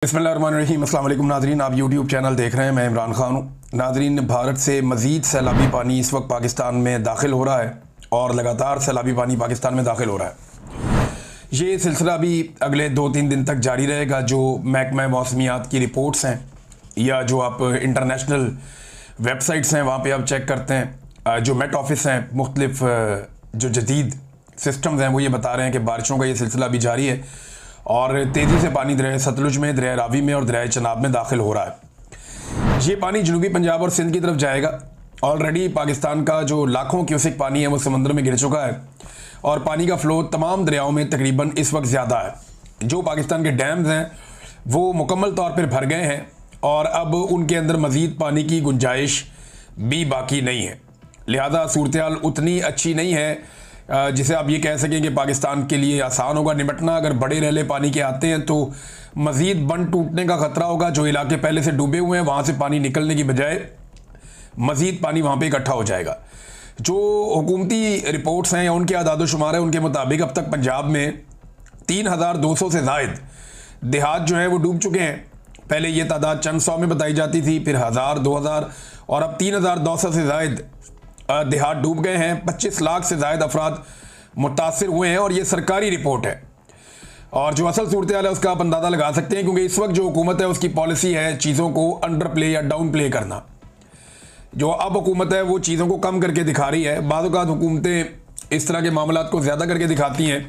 बिस्मिल्लाहिर्रहमानिर्रहीम। अस्सलाम वालेकुम नाज़रीन, आप यूट्यूब चैनल देख रहे हैं। मैं इमरान खान हूँ। नाज़रीन, भारत से मज़ीद सैलाबी पानी इस वक्त पाकिस्तान में दाखिल हो रहा है और लगातार सैलाबी पानी पाकिस्तान में दाखिल हो रहा है। ये सिलसिला भी अगले 2-3 दिन तक जारी रहेगा। जो महकमा मौसमियात की रिपोर्ट्स हैं या जो आप इंटरनेशनल वेबसाइट्स हैं वहाँ पर आप चेक करते हैं, जो मेट ऑफिस हैं, मुख्तलिफ जो जदीद सिस्टम्स हैं वो ये बता रहे हैं कि बारिशों का ये सिलसिला भी जारी है और तेज़ी से पानी दरिया सतलुज में, दरिया रावी में और दरिया चनाब में दाखिल हो रहा है। ये पानी जनूबी पंजाब और सिंध की तरफ जाएगा। ऑलरेडी पाकिस्तान का जो लाखों क्यूसिक पानी है वो समंदर में गिर चुका है और पानी का फ़्लो तमाम दरियाओं में तकरीबन इस वक्त ज़्यादा है। जो पाकिस्तान के डैम्स हैं वो मुकम्मल तौर पर भर गए हैं और अब उनके अंदर मज़ीद पानी की गुंजाइश भी बाकी नहीं है। लिहाजा सूरत-ए-हाल उतनी अच्छी नहीं है जिसे आप ये कह सकें कि पाकिस्तान के लिए आसान होगा निपटना। अगर बड़े रेले पानी के आते हैं तो मज़ीद बंद टूटने का ख़तरा होगा। जो इलाके पहले से डूबे हुए हैं वहाँ से पानी निकलने की बजाय मज़ीद पानी वहाँ पे इकट्ठा हो जाएगा। जो हुकूमती रिपोर्ट्स हैं या उनके आदाद-ओ-शुमार है उनके मुताबिक अब तक पंजाब में 3200 से ज़ायद देहात जो हैं वो डूब चुके हैं। पहले ये तादाद चंद सौ में बताई जाती थी, फिर 1000, 2000 और अब 3200 से ज़ायद देहात डूब गए हैं। 25 लाख से ज़ायद अफराद मुतासिर हुए हैं और ये सरकारी रिपोर्ट है। और जो असल सूरत हाल है उसका आप अंदाज़ा लगा सकते हैं, क्योंकि इस वक्त जो हुकूमत है उसकी पॉलिसी है चीज़ों को अंडर प्ले या डाउन प्ले करना। जो अब हुकूमत है वो चीज़ों को कम करके दिखा रही है। बाज़ औक़ात हुकूमतें इस तरह के मामलात को ज़्यादा करके दिखाती हैं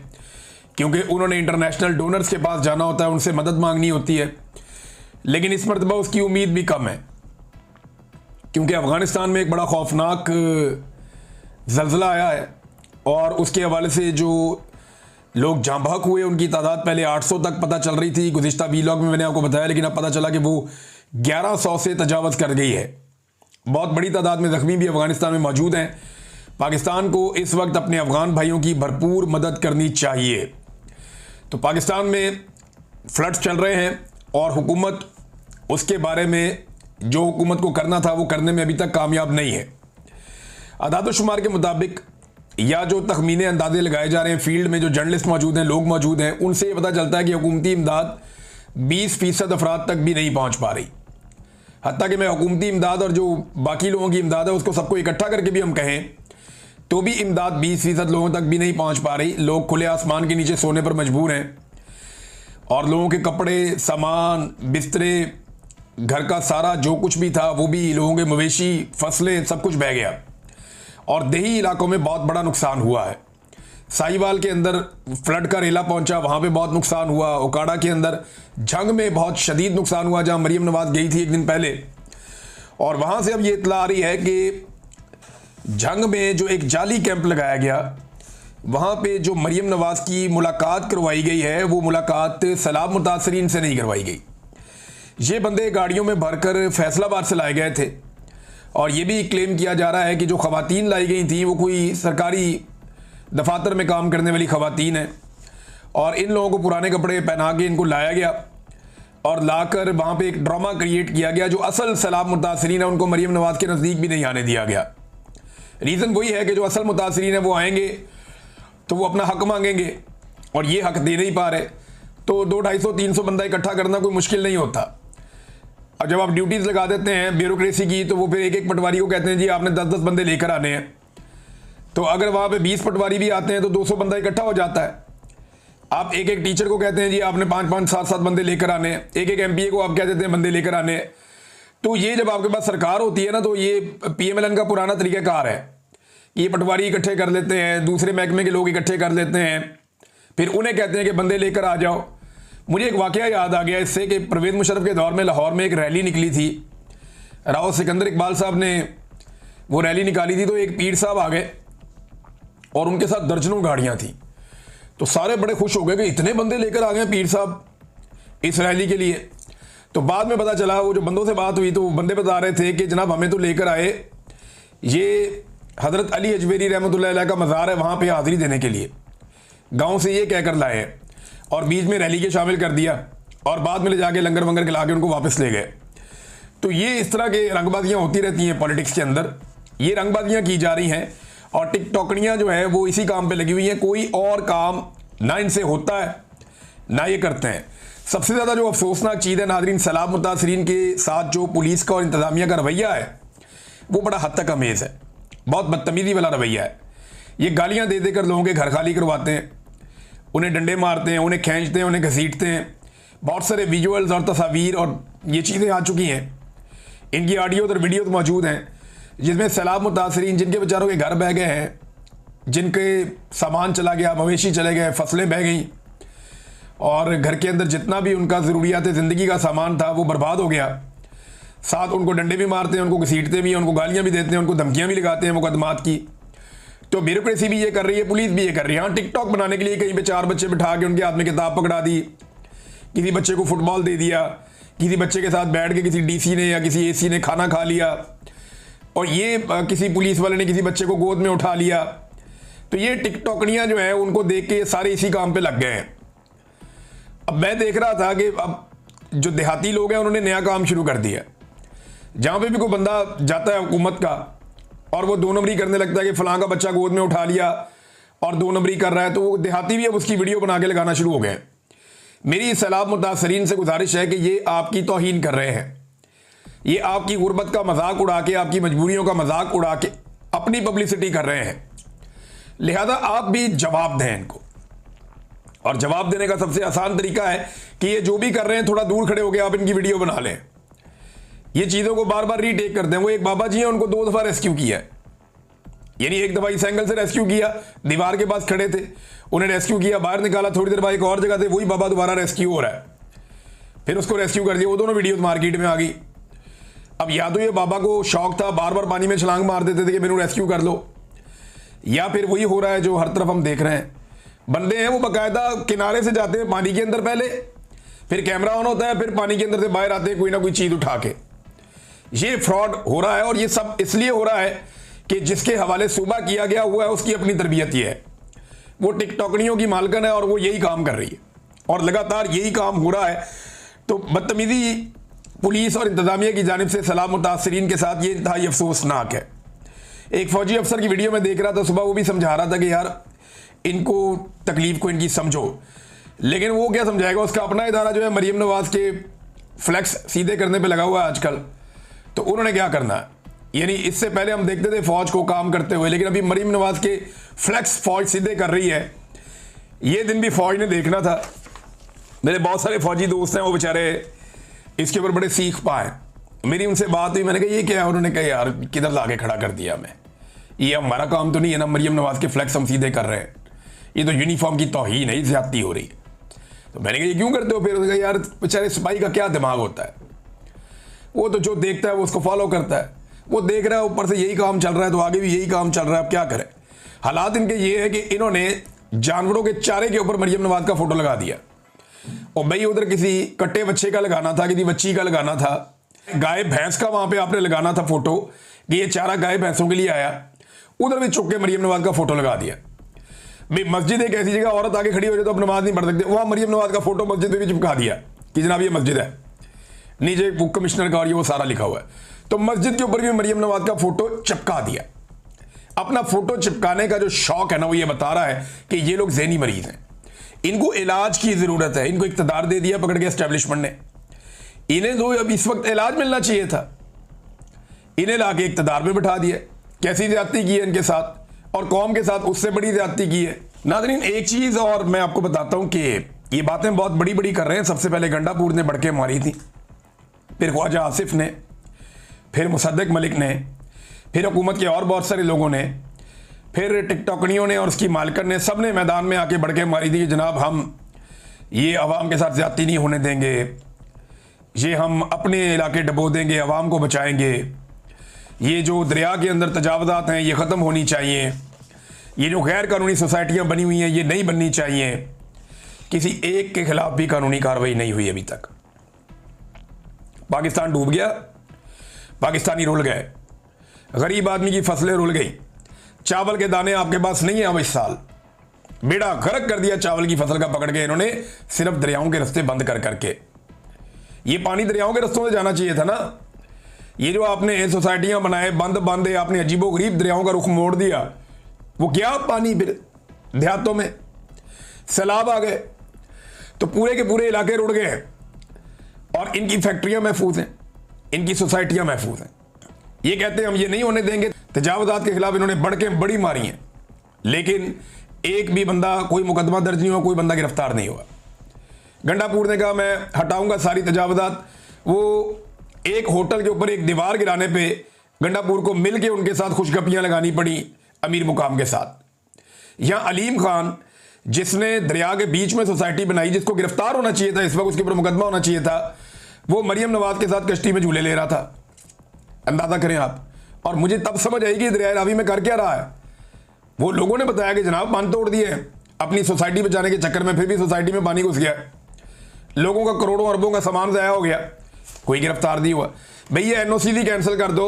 क्योंकि उन्होंने इंटरनेशनल डोनर्स के पास जाना होता है, उनसे मदद मांगनी होती है, लेकिन इस मरतबा उसकी उम्मीद भी कम है क्योंकि अफ़गानिस्तान में एक बड़ा खौफनाक ज़ल्ज़ला आया है और उसके हवाले से जो लोग जाँ बहक हुए उनकी तादाद पहले 800 तक पता चल रही थी। गुज़िश्ता वीलॉग में मैंने आपको बताया, लेकिन अब पता चला कि वो 1100 से तजावज़ कर गई है। बहुत बड़ी तादाद में ज़ख्मी भी अफ़गानिस्तान में मौजूद हैं। पाकिस्तान को इस वक्त अपने अफ़गान भाइयों की भरपूर मदद करनी चाहिए। तो पाकिस्तान में फ्लड्स चल रहे हैं और हुकूमत उसके बारे में जो हुकूमत को करना था वो करने में अभी तक कामयाब नहीं है। आदाद-ओ-शुमार के मुताबिक या जो तखमीने अंदाजे लगाए जा रहे हैं, फील्ड में जो जर्नलिस्ट मौजूद हैं, लोग मौजूद हैं, उनसे ये पता चलता है कि हुकूमती इमदाद 20% अफराद तक भी नहीं पहुंच पा रही। हत्ता कि मैं हुकूमती इमदाद और जो बाकी लोगों की इमदाद है उसको सबको इकट्ठा करके भी हम कहें तो भी इमदाद 20% लोगों तक भी नहीं पहुँच पा रही। लोग खुले आसमान के नीचे सोने पर मजबूर हैं और लोगों के कपड़े, सामान, बिस्तरे, घर का सारा जो कुछ भी था वो भी, लोगों के मवेशी, फसलें, सब कुछ बह गया और देही इलाकों में बहुत बड़ा नुकसान हुआ है। साहिवाल के अंदर फ्लड का रेला पहुंचा, वहाँ पे बहुत नुकसान हुआ। ओकाड़ा के अंदर जंग में बहुत शदीद नुकसान हुआ जहाँ मरीम नवाज़ गई थी एक दिन पहले, और वहाँ से अब ये इत्तला आ रही है कि जंग में जो एक जाली कैंप लगाया गया वहाँ पे जो मरीम नवाज़ की मुलाकात करवाई गई है वो मुलाकात सैलाब मुतासरीन से नहीं करवाई गई। ये बंदे गाड़ियों में भरकर फैसलाबाद से लाए गए थे और ये भी क्लेम किया जा रहा है कि जो ख़वातीन लाई गई थी वो कोई सरकारी दफातर में काम करने वाली ख़वातीन हैं और इन लोगों को पुराने कपड़े पहना के इनको लाया गया और लाकर वहाँ पे एक ड्रामा क्रिएट किया गया। जो असल सैलाब मुतासरीन है उनको मरीम नवाज़ के नज़दीक भी नहीं आने दिया गया। रीज़न वही है कि जो असल मुतासरीन है वो आएंगे तो वो अपना हक मांगेंगे और ये हक दे नहीं पा रहे, तो 200-250-300 बंदा इकट्ठा करना कोई मुश्किल नहीं होता। और जब आप ड्यूटीज़ लगा देते हैं ब्यूरोक्रेसी की तो वो फिर एक एक पटवारी को कहते हैं जी आपने 10-10 बंदे लेकर आने हैं। तो अगर वहाँ पे 20 पटवारी भी आते हैं तो 200 बंदा इकट्ठा हो जाता है। आप एक एक टीचर को कहते हैं जी आपने 5-5, 7-7 बंदे लेकर आने हैं। एक एक MPA को आप कह देते हैं बंदे लेकर आने हैं। तो ये जब आपके पास सरकार होती है ना तो ये PMLN का पुराना तरीक़ाकार है। ये पटवारी इकट्ठे कर लेते हैं, दूसरे महकमे के लोग इकट्ठे कर लेते हैं, फिर उन्हें कहते हैं कि बंदे लेकर आ जाओ। मुझे एक वाक़या याद आ गया इससे कि परवेज़ मुशर्रफ के दौर में लाहौर में एक रैली निकली थी। राव सिकंदर इकबाल साहब ने वो रैली निकाली थी तो एक पीर साहब आ गए और उनके साथ दर्जनों गाड़ियाँ थी। तो सारे बड़े खुश हो गए कि इतने बंदे लेकर आ गए पीर साहब इस रैली के लिए। तो बाद में पता चला, वो जो बंदों से बात हुई तो वो बंदे बता रहे थे कि जनाब हमें तो लेकर आए, ये हज़रत अली अजमेरी रहमतुल्लाह अलैह का मज़ार है, वहाँ पर हाज़िरी देने के लिए गाँव से ये कहकर लाए हैं और बीच में रैली के शामिल कर दिया और बाद में ले जाके लंगर वंगर खिला के उनको वापस ले गए। तो ये इस तरह के रंगबाजियाँ होती रहती हैं पॉलिटिक्स के अंदर। ये रंगबाजियाँ की जा रही हैं और टिकटॉकड़ियाँ जो है वो इसी काम पे लगी हुई हैं। कोई और काम ना इनसे होता है ना ये करते हैं। सबसे ज़्यादा जो अफसोसनाक चीज़ है नाज़रीन, सैलाब मुतासरीन के साथ जो पुलिस का और इंतज़ामिया का रवैया है वो बड़ा हद तक अमेज़ है। बहुत बदतमीज़ी वाला रवैया है। ये गालियाँ दे देकर लोगों के घर खाली करवाते हैं, उन्हें डंडे मारते हैं, उन्हें खींचते हैं, उन्हें घसीटते हैं। बहुत सारे विजुअल्स और तस्वीर और ये चीज़ें आ चुकी हैं, इनकी ऑडियो और वीडियो तो मौजूद हैं, जिसमें सैलाब मुतासरीन जिनके बेचारों के घर बह गए हैं, जिनके सामान चला गया, मवेशी चले गए, फसलें बह गई और घर के अंदर जितना भी उनका ज़रूरियात ज़िंदगी का सामान था वो बर्बाद हो गया। साथ उनको डंडे भी मारते हैं, उनको घसीटते भी हैं, उनको गालियाँ भी देते हैं, उनको धमकियाँ भी लगाते हैं मुकदमात की। तो ब्यूरोक्रेसी भी ये कर रही है, पुलिस भी ये कर रही है। हाँ, टिकटॉक बनाने के लिए कहीं पे 4 बच्चे बिठा के उनके हाथ में किताब पकड़ा दी, किसी बच्चे को फुटबॉल दे दिया, किसी बच्चे के साथ बैठ के किसी डीसी ने या किसी एसी ने खाना खा लिया और ये किसी पुलिस वाले ने किसी बच्चे को गोद में उठा लिया। तो ये टिकटॉकनियाँ जो है उनको देख के सारे इसी काम पे लग गए हैं। अब मैं देख रहा था कि अब जो देहाती लोग हैं उन्होंने नया काम शुरू कर दिया। जहाँ पे भी कोई बंदा जाता है हुकूमत का और वो 2 नंबरी करने लगता है कि फलां का बच्चा गोद में उठा लिया और 2 नंबरी कर रहा है, तो वो देहाती भी अब उसकी वीडियो बना के लगाना शुरू हो गए। मेरी सैलाब मुतासरीन से गुजारिश है कि ये आपकी तौहीन कर रहे हैं, ये आपकी गुर्बत का मजाक उड़ा के, आपकी मजबूरियों का मजाक उड़ा के अपनी पब्लिसिटी कर रहे हैं। लिहाजा आप भी जवाब दें इनको, और जवाब देने का सबसे आसान तरीका है कि ये जो भी कर रहे हैं थोड़ा दूर खड़े हो गए आप इनकी वीडियो बना लें, ये चीज़ों को बार बार रीटेक कर दें। वो एक बाबा जी हैं, उनको 2 दफ़ा रेस्क्यू किया है, यानी एक दफ़ा इस एंगल से रेस्क्यू किया, दीवार के पास खड़े थे, उन्हें रेस्क्यू किया, बाहर निकाला, थोड़ी देर बाद एक और जगह थे, वही बाबा दोबारा रेस्क्यू हो रहा है, फिर उसको रेस्क्यू कर दिया। वो दोनों वीडियो मार्केट में आ गई। अब या तो ये बाबा को शौक था, बार बार पानी में छलांग मार देते थे कि मेरे रेस्क्यू कर लो, या फिर वही हो रहा है जो हर तरफ हम देख रहे हैं। बंदे हैं वो बाकायदा किनारे से जाते हैं पानी के अंदर, पहले फिर कैमरा ऑन होता है, फिर पानी के अंदर से बाहर आते हैं कोई ना कोई चीज़ उठा के। ये फ्रॉड हो रहा है और ये सब इसलिए हो रहा है कि जिसके हवाले सूबा किया गया हुआ है उसकी अपनी तरबियत ये है, वो टिकटॉकनियों की मालकन है और वो यही काम कर रही है और लगातार यही काम हो रहा है। तो बदतमीजी पुलिस और इंतजामिया की जानिब से सैलाब मुतासरीन के साथ ये इंतहाई अफसोसनाक है। एक फौजी अफसर की वीडियो में देख रहा था सुबह, वो भी समझा रहा था कि यार इनको तकलीफ को इनकी समझो, लेकिन वो क्या समझाएगा, उसका अपना इदारा जो है मरीम नवाज के फ्लैक्स सीधे करने पे लगा हुआ है आजकल। तो उन्होंने क्या करना है, यानी इससे पहले हम देखते थे फौज को काम करते हुए, लेकिन अभी मरीम नवाज के फ्लैक्स फौज सीधे कर रही है। ये दिन भी फौज ने देखना था। मेरे बहुत सारे फौजी दोस्त हैं, वो बेचारे इसके ऊपर बड़े सीख पाए। मेरी उनसे बात हुई, मैंने कहा ये क्या है, उन्होंने कहा यार किधर ला के खड़ा कर दिया हमें, ये हमारा काम तो नहीं है ना, मरीम नवाज के फ्लैक्स हम सीधे कर रहे हैं, ये तो यूनिफॉर्म की तौहीन है, ज्यादती हो रही है। तो मैंने कहा ये क्यों करते हो? फिर उसने कहा यार बेचारे सिपाही का क्या दिमाग होता है, वो तो जो देखता है वो उसको फॉलो करता है, वो देख रहा है ऊपर से यही काम चल रहा है तो आगे भी यही काम चल रहा है, अब क्या करें। हालात इनके ये है कि इन्होंने जानवरों के चारे के ऊपर मरीम नवाज का फोटो लगा दिया, और भाई उधर किसी कट्टे बच्चे का लगाना था, किसी बच्ची का लगाना था, गाय भैंस का वहां पे आपने लगाना था फोटो कि ये चारा गाय भैंसों के लिए आया, उधर भी चुप के मरीम नवाज का फोटो लगा दिया। भाई मस्जिद एक ऐसी जगह, औरत आगे खड़ी हो जाए तो अब नमाज नहीं पढ़ सकते, वहां मरीम नवाज का फोटो मस्जिद में भी चिपका दिया कि जनाब ये मस्जिद है, नीचे बुक कमिश्नर का और ये वो सारा लिखा हुआ है, तो मस्जिद के ऊपर भी मरीम नवाज का फोटो चिपका दिया। अपना फोटो चिपकाने का जो शौक है ना, वो ये बता रहा है कि ये लोग ज़हनी मरीज हैं, इनको इलाज की जरूरत है। इनको इख्तिदार दे दिया पकड़ के एस्टेब्लिशमेंट ने, इन्हें तो अब इस वक्त इलाज मिलना चाहिए था, इन्हें लाके इख्तिदार पे बिठा दिया। कैसी ज्यादती की है इनके साथ, और कौम के साथ उससे बड़ी ज्यादती की है। नाज़रीन एक चीज और मैं आपको बताता हूं कि ये बातें बहुत बड़ी बड़ी कर रहे हैं। सबसे पहले गंडापुर ने बढ़के मारी थी, फिर ख्वाजा आसिफ ने, फिर मुसद्दिक मलिक ने, फिर हुकूमत के और बहुत सारे लोगों ने, फिर टिकटॉकनियों ने और उसकी मालकन ने, सब ने मैदान में आके बढ़ के मारी थी कि जनाब हम ये अवाम के साथ ज्यादती नहीं होने देंगे, ये हम अपने इलाके डबो देंगे, अवाम को बचाएंगे, ये जो दरिया के अंदर तजावज़ात हैं ये ख़त्म होनी चाहिए, ये जो गैर कानूनी सोसाइटियाँ बनी हुई हैं ये नहीं बननी चाहिए। किसी एक के खिलाफ भी कानूनी कार्रवाई नहीं हुई अभी तक। पाकिस्तान डूब गया, पाकिस्तानी रुल गए, गरीब आदमी की फसलें रुल गई, चावल के दाने आपके पास नहीं है। अब इस साल बेड़ा गर्क कर दिया चावल की फसल का पकड़ के इन्होंने, सिर्फ दरियाओं के रास्ते बंद कर करके। ये पानी दरियाओं के रास्तों से जाना चाहिए था ना। ये जो आपने सोसाइटियां बनाए बंद बंद, आपने अजीबो गरीब दरियाओं का रुख मोड़ दिया, वो क्या पानी फिर देहातों में सैलाब आ गए, तो पूरे के पूरे इलाके रुड़ गए हैं और इनकी फैक्ट्रियां महफूज हैं, इनकी सोसाइटियां महफूज हैं। ये कहते हैं हम ये नहीं होने देंगे। तजावुज़ात के खिलाफ इन्होंने बढ़ के बड़ी मारी हैं, लेकिन एक भी बंदा, कोई मुकदमा दर्ज नहीं हुआ, कोई बंदा गिरफ्तार नहीं हुआ। गंडापुर ने कहा मैं हटाऊंगा सारी तजावुज़ात। वो एक होटल के ऊपर एक दीवार गिराने पे गंडापुर को मिल के उनके साथ खुशगपियां लगानी पड़ी अमीर मुकाम के साथ। यहाँ अलीम खान, जिसने दरिया के बीच में सोसाइटी बनाई, जिसको गिरफ्तार होना चाहिए था, इस वक्त उसके ऊपर मुकदमा होना चाहिए था, वो मरियम नवाज के साथ कश्ती में झूले ले रहा था। अंदाजा करें आप। और मुझे तब समझ आई कि दरिया रावी में कर क्या रहा है। वो लोगों ने बताया कि जनाब बांध तोड़ दिए अपनी सोसाइटी बचाने के चक्कर में, फिर भी सोसाइटी में पानी घुस गया, लोगों का करोड़ों अरबों का सामान ज़ाया हो गया, कोई गिरफ्तार नहीं हुआ। भैया एनओसी भी कैंसिल कर दो,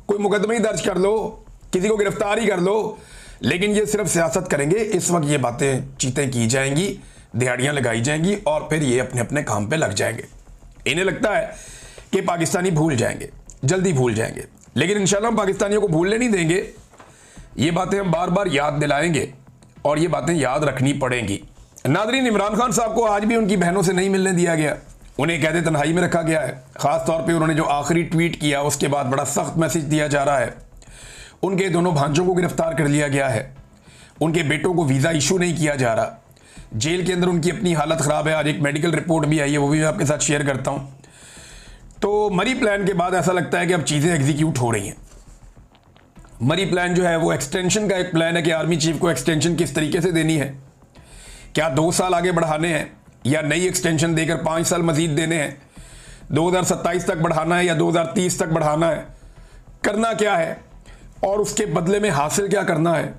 कोई मुकदमा ही दर्ज कर लो, किसी को गिरफ्तार ही कर लो, लेकिन ये सिर्फ सियासत करेंगे। इस वक्त ये बातें चीतें की जाएंगी, दिहाड़ियां लगाई जाएंगी और फिर ये अपने अपने काम पे लग जाएंगे। इन्हें लगता है कि पाकिस्तानी भूल जाएंगे, जल्दी भूल जाएंगे, लेकिन इंशाल्लाह हम पाकिस्तानियों को भूलने नहीं देंगे। ये बातें हम बार बार याद दिलाएंगे और ये बातें याद रखनी पड़ेंगी। नादरीन, इमरान खान साहब को आज भी उनकी बहनों से नहीं मिलने दिया गया, उन्हें कैद तन्हाई में रखा गया है। ख़ास तौर पे उन्होंने जो आखिरी ट्वीट किया उसके बाद बड़ा सख्त मैसेज दिया जा रहा है। उनके दोनों भांजों को गिरफ्तार कर लिया गया है, उनके बेटों को वीज़ा इशू नहीं किया जा रहा, जेल के अंदर उनकी अपनी हालत ख़राब है। आज एक मेडिकल रिपोर्ट भी आई है, वो भी मैं आपके साथ शेयर करता हूँ। तो मरी प्लान के बाद ऐसा लगता है कि अब चीज़ें एग्जीक्यूट हो रही हैं। मरी प्लान जो है वो एक्सटेंशन का एक प्लान है कि आर्मी चीफ को एक्सटेंशन किस तरीके से देनी है, क्या 2 साल आगे बढ़ाने हैं या नई एक्सटेंशन देकर 5 साल मजीद देने हैं, 2027 तक बढ़ाना है या 2030 तक बढ़ाना है, करना क्या है और उसके बदले में हासिल क्या करना है।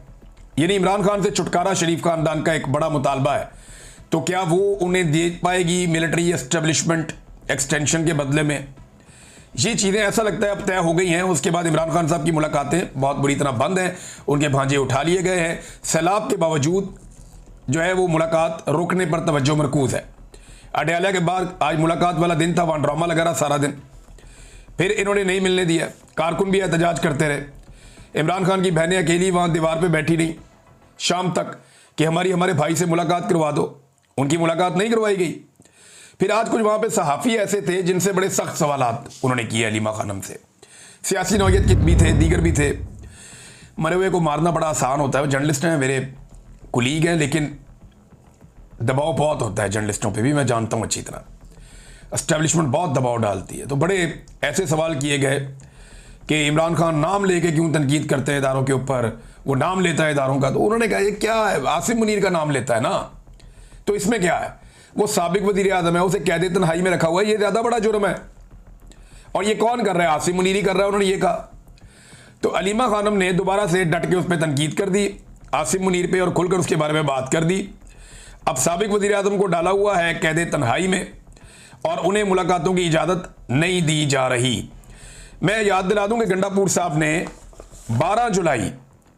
यानी इमरान खान से छुटकारा शरीफ खानदान का एक बड़ा मुतालबा है। तो क्या वो उन्हें दे पाएगी मिलिट्री एस्टेब्लिशमेंट एक्सटेंशन के बदले में? ये चीज़ें ऐसा लगता है अब तय हो गई हैं। उसके बाद इमरान खान साहब की मुलाकातें बहुत बुरी तरह बंद हैं, उनके भांजे उठा लिए गए हैं। सैलाब के बावजूद जो है वो मुलाकात रोकने पर तवज्जो मरकूज़ है। अडयाला के बाद आज मुलाकात वाला दिन था, वहाँ ड्रामा लगा रहा सारा दिन, फिर इन्होंने नहीं मिलने दिया। कारकुन भी एहतजाज करते रहे। इमरान खान की बहनें अकेली वहाँ दीवार पे बैठी रहीं शाम तक कि हमारे भाई से मुलाकात करवा दो। उनकी मुलाकात नहीं करवाई गई। फिर आज कुछ वहाँ पे सहाफ़ी ऐसे थे जिनसे बड़े सख्त सवालात उन्होंने किए अलीमा खानम से। सियासी नौयत के भी थे, दीगर भी थे। मरे हुए को मारना बड़ा आसान होता है। वो जर्नलिस्ट हैं, मेरे कुलीग हैं, लेकिन दबाव बहुत होता है जर्नलिस्टों पे भी, मैं जानता हूँ अच्छी तरह। एस्टेब्लिशमेंट बहुत दबाव डालती है। तो बड़े ऐसे सवाल किए गए कि इमरान खान नाम लेके क्यों तनकीद करते हैं इदारों के ऊपर, वो नाम लेता है इदारों का। तो उन्होंने कहा ये क्या है, आसिम मुनीर का नाम लेता है ना, तो इसमें क्या है, वो साबिक वज़ीर आज़म है, उसे कैद तन्हाई में रखा हुआ है, ये ज़्यादा बड़ा जुर्म है। और ये कौन कर रहा है? आसिम मुनीर ही कर रहा है, उन्होंने ये कहा। तो अलीमा खानम ने दोबारा से डट के उस पर तनकीद कर दी आसिम मुनीर पे और खुलकर उसके बारे में बात कर दी। अब साबिक वज़ीर आज़म को डाला हुआ है कैद तन्हाई में और उन्हें मुलाकातों की इजाज़त नहीं दी जा रही। मैं याद दिला दूं कि गंडापुर साहब ने 12 जुलाई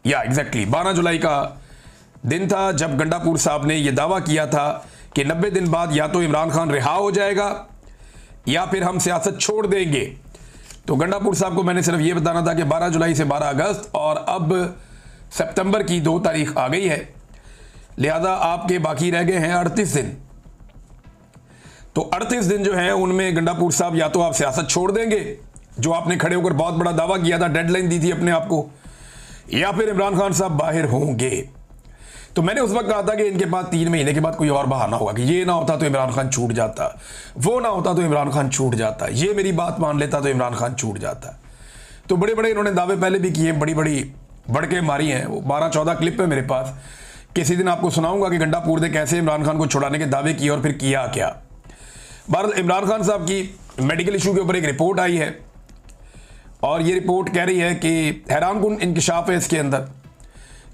या एग्जैक्टली 12 जुलाई का दिन था जब गंडापुर साहब ने यह दावा किया था कि 90 दिन बाद या तो इमरान खान रिहा हो जाएगा या फिर हम सियासत छोड़ देंगे। तो गंडापुर साहब को मैंने सिर्फ ये बताना था कि 12 जुलाई से 12 अगस्त और अब सितंबर की 2 तारीख आ गई है, लिहाजा आपके बाकी रह गए हैं 38 दिन। तो 38 दिन जो है उनमें गंडापुर साहब या तो आप सियासत छोड़ देंगे, जो आपने खड़े होकर बहुत बड़ा दावा किया था, डेडलाइन दी थी अपने आप को, या फिर इमरान खान साहब बाहर होंगे। तो मैंने उस वक्त कहा था कि इनके पास 3 महीने के बाद कोई और बहाना होगा कि ये ना होता तो इमरान खान छूट जाता, वो ना होता तो इमरान खान छूट जाता, ये मेरी बात मान लेता तो इमरान खान छूट जाता। तो बड़े बड़े इन्होंने दावे पहले भी किए, बड़ी बड़ी बढ़के मारी हैं। वो 12-14 क्लिप है मेरे पास, किसी दिन आपको सुनाऊंगा कि गंडापुर ने कैसे इमरान खान को छुड़ाने के दावे किए और फिर किया क्या। बहरहाल इमरान खान साहब की मेडिकल इशू के ऊपर एक रिपोर्ट आई है और ये रिपोर्ट कह रही है कि हैरानकुन इंकशाफ है इसके अंदर,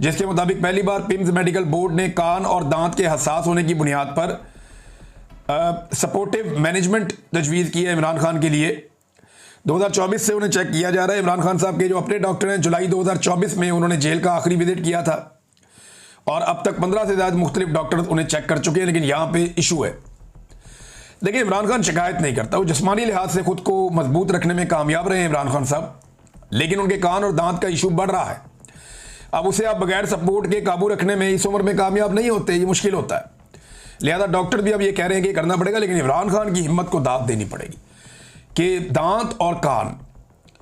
जिसके मुताबिक पहली बार पिम्स मेडिकल बोर्ड ने कान और दांत के हसास होने की बुनियाद पर सपोर्टिव मैनेजमेंट तजवीज़ की है इमरान खान के लिए। 2024 से उन्हें चेक किया जा रहा है। इमरान खान साहब के जो अपने डॉक्टर हैं, जुलाई 2024 में उन्होंने जेल का आखिरी विजिट किया था और अब तक 15 से ज़्यादा मुख्तलिफ डॉक्टर उन्हें चेक कर चुके हैं, लेकिन यहाँ पे इशू है। देखिए, इमरान खान शिकायत नहीं करता, वो जिस्मानी लिहाज से खुद को मजबूत रखने में कामयाब रहे हैं इमरान खान साहब, लेकिन उनके कान और दांत का इशू बढ़ रहा है। अब उसे आप बगैर सपोर्ट के काबू रखने में इस उम्र में कामयाब नहीं होते, ये मुश्किल होता है। लिहाजा डॉक्टर भी अब ये कह रहे हैं कि करना पड़ेगा, लेकिन इमरान खान की हिम्मत को दाद देनी पड़ेगी कि दांत और कान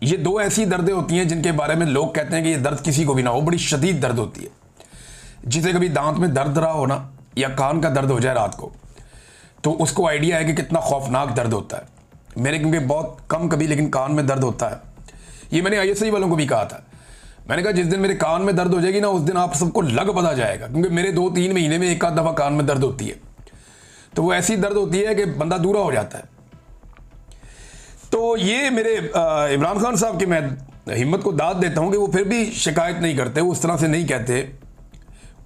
ये दो ऐसी दर्दें होती हैं जिनके बारे में लोग कहते हैं कि ये दर्द किसी को भी ना हो, बड़ी शदीद दर्द होती है। जिसे कभी दांत में दर्द रहा हो ना, या कान का दर्द हो जाए रात को, तो उसको आइडिया है कि कितना खौफनाक दर्द होता है। मेरे क्योंकि बहुत कम कभी लेकिन कान में दर्द होता है। ये मैंने ISI वालों को भी कहा था। मैंने कहा जिस दिन मेरे कान में दर्द हो जाएगी ना, उस दिन आप सबको लग पता जाएगा, क्योंकि मेरे 2-3 महीने में एक आध दफ़ा कान में दर्द होती है। तो वो ऐसी दर्द होती है कि बंदा दूरा हो जाता है। तो ये मेरे इमरान खान साहब की मैं हिम्मत को दाद देता हूँ कि वो फिर भी शिकायत नहीं करते, वो उस तरह से नहीं कहते।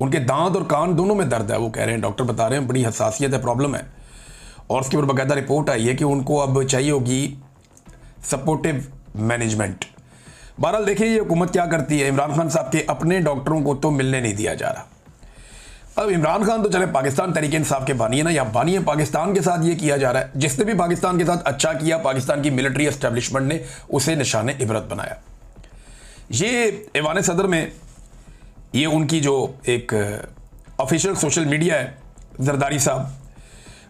उनके दांत और कान दोनों में दर्द है, वो कह रहे हैं, डॉक्टर बता रहे हैं बड़ी हसासियत है, प्रॉब्लम है। और उसके ऊपर बाकायदा रिपोर्ट आई है कि उनको अब चाहिए होगी सपोर्टिव मैनेजमेंट। बहरहाल देखिए ये हुकूमत क्या करती है। इमरान खान साहब के अपने डॉक्टरों को तो मिलने नहीं दिया जा रहा। अब इमरान खान तो चले पाकिस्तान तहरीक इंसाफ के बानी है ना, या बानी है पाकिस्तान के साथ ये किया जा रहा है। जिसने भी पाकिस्तान के साथ अच्छा किया, पाकिस्तान की मिलिट्री एस्टेब्लिशमेंट ने उसे निशाने इबरत बनाया। ये ऐवान सदर में ये उनकी जो एक ऑफिशियल सोशल मीडिया है जरदारी साहब,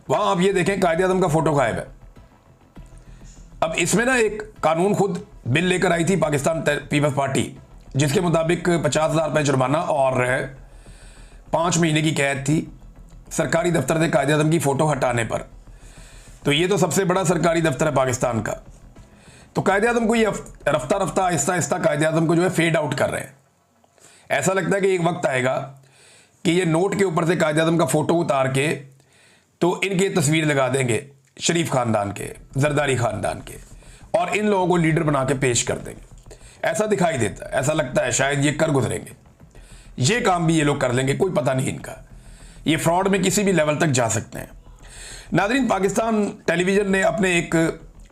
वहाँ आप ये देखें कायदे आज़म का फोटो गायब है। अब इसमें ना एक कानून खुद बिल लेकर आई थी पाकिस्तान पीपल्स पार्टी, जिसके मुताबिक 50,000 रुपये जुर्माना और 5 महीने की कैद थी सरकारी दफ्तर से कायदे आज़म की फ़ोटो हटाने पर। तो ये तो सबसे बड़ा सरकारी दफ्तर है पाकिस्तान का। तो कायदे आज़म को ये रफ्ता रफ्ता आहिस्ता आहिस्ता कायदे आज़म को जो है फेड आउट कर रहे हैं। ऐसा लगता है कि एक वक्त आएगा कि ये नोट के ऊपर से कायदे आज़म का फ़ोटो उतार के तो इनकी तस्वीर लगा देंगे शरीफ ख़ानदान के, जरदारी ख़ानदान के, और इन लोगों को लीडर बना के पेश कर देंगे। ऐसा दिखाई देता है, ऐसा लगता है शायद ये कर गुजरेंगे। ये काम भी ये लोग कर लेंगे, कोई पता नहीं इनका। ये फ्रॉड में किसी भी लेवल तक जा सकते हैं। नाज़रीन, पाकिस्तान टेलीविज़न ने अपने एक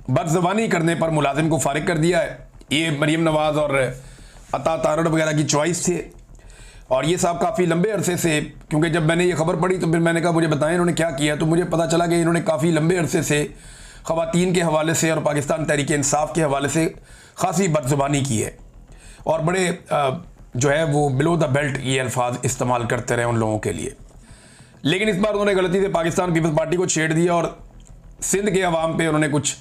बदज़बानी करने पर मुलाजिम को फारिग कर दिया है। ये मरीम नवाज़ और अता तारड़ वगैरह की चॉइस थे, और ये साहब काफ़ी लंबे अरसे से, क्योंकि जब मैंने ये खबर पढ़ी तो फिर मैंने कहा मुझे बताएं इन्होंने क्या किया। तो मुझे पता चला कि इन्होंने काफ़ी लंबे अरसे से ख़वातीन के हवाले से और पाकिस्तान तहरीक इंसाफ के हवाले से खासी बदज़ुबानी की है, और बड़े जो है वो बिलो द बेल्ट ये अल्फाज इस्तेमाल करते रहे उन लोगों के लिए। लेकिन इस बार उन्होंने गलती से पाकिस्तान पीपल्स पार्टी को छेड़ दिया और सिंध के अवाम पे उन्होंने कुछ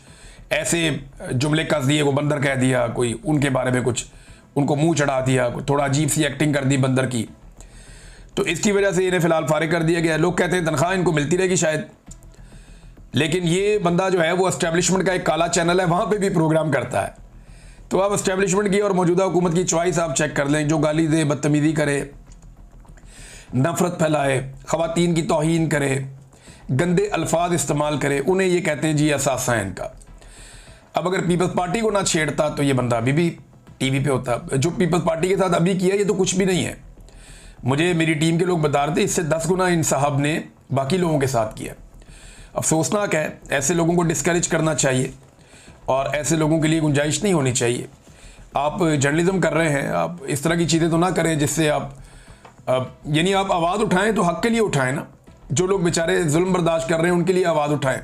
ऐसे जुमले कस दिए, वो बंदर कह दिया, कोई उनके बारे में कुछ उनको मुंह चढ़ा दिया, थोड़ा अजीब सी एक्टिंग कर दी बंदर की। तो इसकी वजह से इन्हें फ़िलहाल फारिग कर दिया गया। लोग कहते हैं तनख्वाह इनको मिलती रहेगी शायद, लेकिन ये बंदा जो है वो एस्टेब्लिशमेंट का एक काला चैनल है, वहाँ पे भी प्रोग्राम करता है। तो आप एस्टेब्लिशमेंट की और मौजूदा हुकूमत की चॉइस आप चेक कर लें। जो गाली दे, बदतमीज़ी करे, नफ़रत फैलाए, ख़वातीन की तौहीन करे, गंदे अल्फाज इस्तेमाल करे, उन्हें ये कहते हैं जी असासा है इनका। अब अगर पीपल्स पार्टी को ना छेड़ता तो ये बंदा अभी भी टीवी पे होता। जो पीपल्स पार्टी के साथ अभी किया ये तो कुछ भी नहीं है। मुझे मेरी टीम के लोग बता रहे थे इससे 10 गुना इन साहब ने बाकी लोगों के साथ किया। अफसोसनाक है, ऐसे लोगों को डिस्करेज करना चाहिए और ऐसे लोगों के लिए गुंजाइश नहीं होनी चाहिए। आप जर्नलिज्म कर रहे हैं, आप इस तरह की चीज़ें तो ना करें जिससे आप यानी आप आवाज़ उठाएं तो हक़ के लिए उठाएं ना। जो लोग बेचारे जुल्म बर्दाश्त कर रहे हैं उनके लिए आवाज़ उठाएं।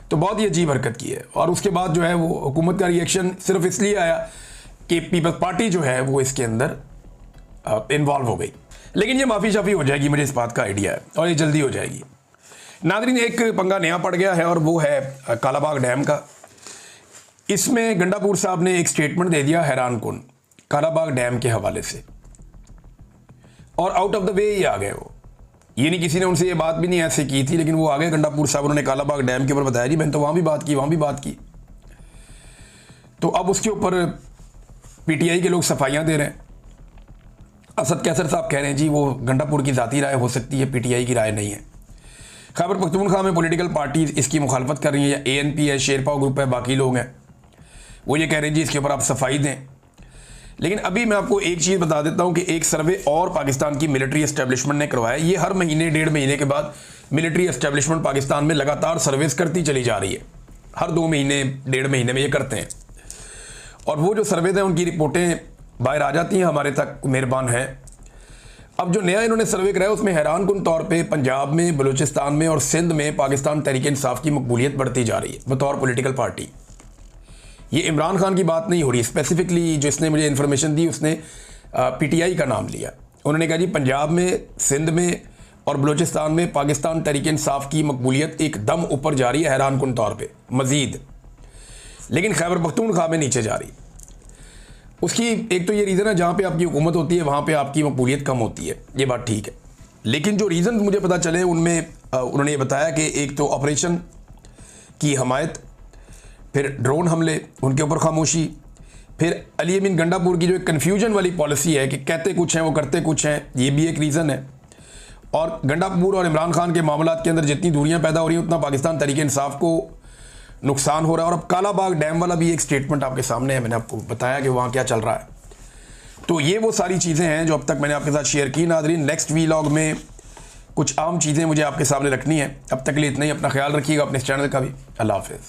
तो बहुत ही अजीब हरकत की है। और उसके बाद जो है वो हुकूमत का रिएक्शन सिर्फ इसलिए आया कि पीपल्स पार्टी जो है वो इसके अंदर इन्वॉल्व हो गई। लेकिन ये माफ़ी शाफ़ी हो जाएगी, मुझे इस बात का आइडिया है, और ये जल्दी हो जाएगी। नाज़रीन, एक पंगा नया पड़ गया है और वो है कालाबाग डैम का। इसमें गंडापुर साहब ने एक स्टेटमेंट दे दिया हैरान कुन कालाबाग डैम के हवाले से, और आउट ऑफ द वे ही आ गए वो। ये नहीं किसी ने उनसे ये बात भी नहीं ऐसे की थी, लेकिन वो आ गए गंडापुर साहब, उन्होंने कालाबाग डैम के ऊपर बताया जी मैंने तो वहाँ भी बात की, वहाँ भी बात की। तो अब उसके ऊपर पीटीआई के लोग सफाइयाँ दे रहे हैं। असद कैसर साहब कह रहे हैं जी वो गंडापुर की ज़ाती राय हो सकती है, पीटीआई की राय नहीं है। खैबर पख्तूनख्वा में पॉलिटिकल पार्टीज इसकी मुखालफत कर रही है, या एएनपी है, शेरपा ग्रुप है, बाकी लोग हैं, वो ये कह रहे हैं जी इसके ऊपर आप सफाई दें। लेकिन अभी मैं आपको एक चीज़ बता देता हूँ कि एक सर्वे और पाकिस्तान की मिलिट्री एस्टेब्लिशमेंट ने करवाया। ये हर महीने 1.5 महीने के बाद मिलिट्री एस्टेब्लिशमेंट पाकिस्तान में लगातार सर्वेस करती चली जा रही है। हर 2 महीने 1.5 महीने में ये करते हैं, और वो जो सर्वेज हैं उनकी रिपोर्टें बाहर आ जाती हैं, हमारे तक मेहरबान है। अब जो नया इन्होंने सर्वे कराया उसमें हैरान कुन तौर पे पंजाब में, बलूचिस्तान में और सिंध में पाकिस्तान तहरीक इंसाफ की मकबूलियत बढ़ती जा रही है बतौर पॉलिटिकल पार्टी। ये इमरान खान की बात नहीं हो रही, स्पेसिफिकली जो इसने मुझे इन्फॉर्मेशन दी उसने पीटीआई का नाम लिया। उन्होंने कहा जी पंजाब में, सिंध में और बलूचिस्तान में पाकिस्तान तहरीक इंसाफ की मकबूलियत एकदम ऊपर जा रही है, हैरान कुन तौर पे मज़ीद, लेकिन खैबर पख्तूनख्वा में नीचे जा रही। उसकी एक तो ये रीज़न है, जहाँ पे आपकी हुकूमत होती है वहाँ पे आपकी मकबूलियत कम होती है, ये बात ठीक है। लेकिन जो रीज़न मुझे पता चले उनमें उन्होंने ये बताया कि एक तो ऑपरेशन की हमायत, फिर ड्रोन हमले, उनके ऊपर खामोशी, फिर अली अमीन गंडापुर की जो एक कन्फ्यूजन वाली पॉलिसी है कि कहते कुछ हैं वो करते कुछ हैं, ये भी एक रीज़न है। और गंडापुर और इमरान खान के मामलात के अंदर जितनी दूरियां पैदा हो रही हैं उतना पाकिस्तान तहरीक इंसाफ को नुकसान हो रहा है। और अब कालाबाग डैम वाला भी एक स्टेटमेंट आपके सामने है, मैंने आपको बताया कि वहाँ क्या चल रहा है। तो ये वो सारी चीज़ें हैं जो अब तक मैंने आपके साथ शेयर की। नाज़रीन, नेक्स्ट वीलॉग में कुछ आम चीज़ें मुझे आपके सामने रखनी है। अब तक के लिए इतना ही, अपना ख्याल रखिएगा, अपने इस चैनल का भी। अल्लाह हाफ़िज़।